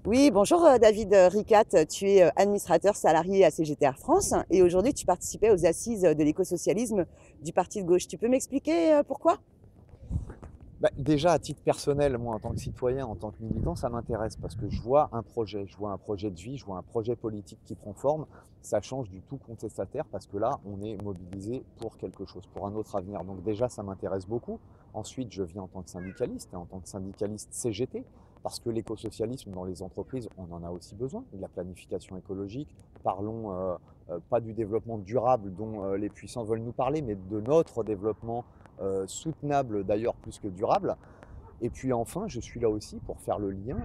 Oui, bonjour David Ricat, tu es administrateur salarié à CGT Air France et aujourd'hui tu participais aux assises de l'écosocialisme du parti de gauche. Tu peux m'expliquer pourquoi? Déjà, à titre personnel, moi, en tant que citoyen, en tant que militant, ça m'intéresse parce que je vois un projet de vie, je vois un projet politique qui prend forme. Ça change du tout contestataire parce que là, on est mobilisé pour quelque chose, pour un autre avenir. Donc déjà, ça m'intéresse beaucoup. Ensuite, je viens en tant que syndicaliste et en tant que syndicaliste CGT parce que l'écosocialisme dans les entreprises, on en a aussi besoin, de la planification écologique. Parlons pas du développement durable dont les puissants veulent nous parler, mais de notre développement soutenable d'ailleurs plus que durable. Et puis enfin, je suis là aussi pour faire le lien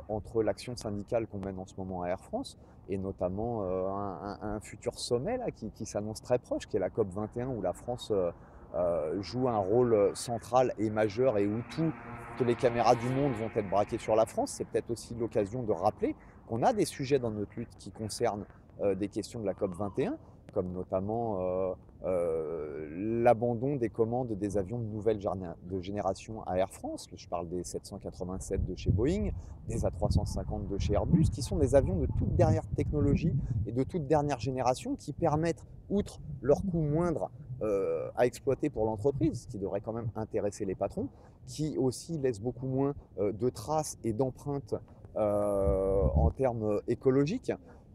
entre l'action syndicale qu'on mène en ce moment à Air France et notamment un futur sommet là, qui s'annonce très proche, qui est la COP 21, où la France joue un rôle central et majeur et où toutes les caméras du monde vont être braquées sur la France. C'est peut-être aussi l'occasion de rappeler qu'on a des sujets dans notre lutte qui concernent des questions de la COP 21, comme notamment l'abandon des commandes des avions de nouvelle génération à Air France. Je parle des 787 de chez Boeing, des A350 de chez Airbus, qui sont des avions de toute dernière technologie et de toute dernière génération qui permettent, outre leur coût moindre à exploiter pour l'entreprise, ce qui devrait quand même intéresser les patrons, qui aussi laissent beaucoup moins de traces et d'empreintes en termes écologiques.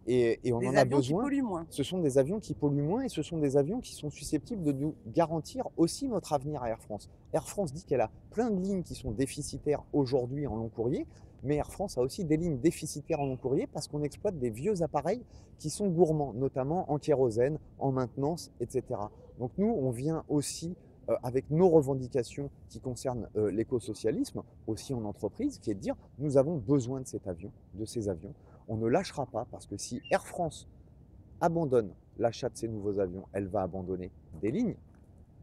Et on en Des a avions qui besoin. polluent moins. Ce sont des avions qui polluent moins et ce sont des avions qui sont susceptibles de nous garantir aussi notre avenir à Air France. Air France dit qu'elle a plein de lignes qui sont déficitaires aujourd'hui en long courrier, mais Air France a aussi des lignes déficitaires en long courrier parce qu'on exploite des vieux appareils qui sont gourmands, notamment en kérosène, en maintenance, etc. Donc nous, on vient aussi avec nos revendications qui concernent l'écosocialisme, aussi en entreprise, qui est de dire nous avons besoin de cet avion, de ces avions. On ne lâchera pas parce que si Air France abandonne l'achat de ces nouveaux avions, elle va abandonner des lignes.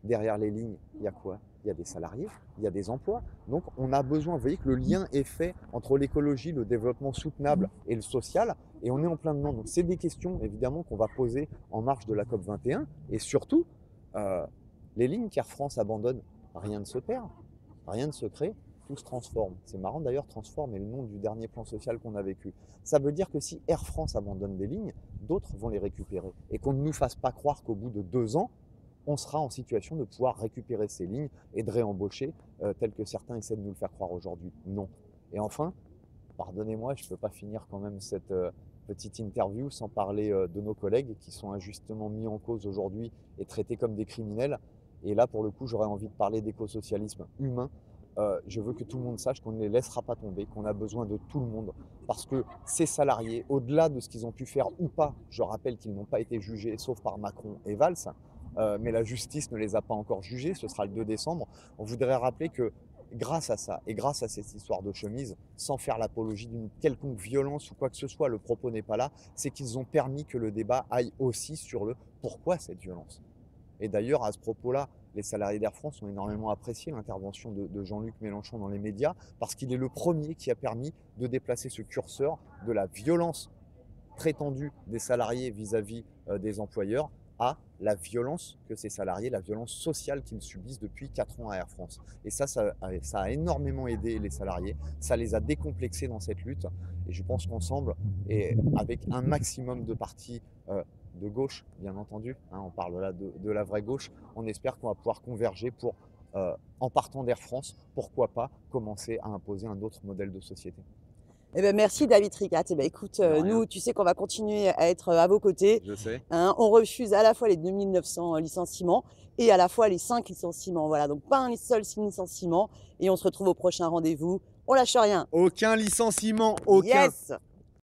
Derrière les lignes, il y a quoi? Il y a des salariés, il y a des emplois. Donc on a besoin, vous voyez que le lien est fait entre l'écologie, le développement soutenable et le social, et on est en plein dedans. Donc c'est des questions évidemment qu'on va poser en marge de la COP 21, et surtout, euh, les lignes qu'Air France abandonne, rien ne se perd, rien ne se crée, tout se transforme. C'est marrant d'ailleurs, transforme est le nom du dernier plan social qu'on a vécu. Ça veut dire que si Air France abandonne des lignes, d'autres vont les récupérer. Et qu'on ne nous fasse pas croire qu'au bout de 2 ans, on sera en situation de pouvoir récupérer ces lignes et de réembaucher, tel que certains essaient de nous le faire croire aujourd'hui. Non. Et enfin, pardonnez-moi, je ne peux pas finir quand même cette petite interview sans parler de nos collègues qui sont injustement mis en cause aujourd'hui et traités comme des criminels. Et là, pour le coup, j'aurais envie de parler d'écosocialisme humain. Je veux que tout le monde sache qu'on ne les laissera pas tomber, qu'on a besoin de tout le monde. Parce que ces salariés, au-delà de ce qu'ils ont pu faire ou pas, je rappelle qu'ils n'ont pas été jugés, sauf par Macron et Valls, mais la justice ne les a pas encore jugés, ce sera le 2 décembre. On voudrait rappeler que grâce à ça et grâce à cette histoire de chemise, sans faire l'apologie d'une quelconque violence ou quoi que ce soit, le propos n'est pas là, c'est qu'ils ont permis que le débat aille aussi sur le pourquoi cette violence. Et d'ailleurs, à ce propos-là, les salariés d'Air France ont énormément apprécié l'intervention de Jean-Luc Mélenchon dans les médias, parce qu'il est le premier qui a permis de déplacer ce curseur de la violence prétendue des salariés vis-à-vis des employeurs à la violence que ces salariés, la violence sociale qu'ils subissent depuis 4 ans à Air France. Et ça a énormément aidé les salariés, ça les a décomplexés dans cette lutte. Et je pense qu'ensemble, et avec un maximum de partis de gauche, bien entendu, hein, on parle là de la vraie gauche, on espère qu'on va pouvoir converger pour, en partant d'Air France, pourquoi pas commencer à imposer un autre modèle de société. Eh ben, merci David Ricat. Eh ben, écoute, De rien, nous, tu sais qu'on va continuer à être à vos côtés. je sais. Hein. On refuse à la fois les 2900 licenciements et à la fois les 5 licenciements. Voilà, donc pas un seul licenciement. Et on se retrouve au prochain rendez-vous. On lâche rien. Aucun licenciement, aucun. Yes!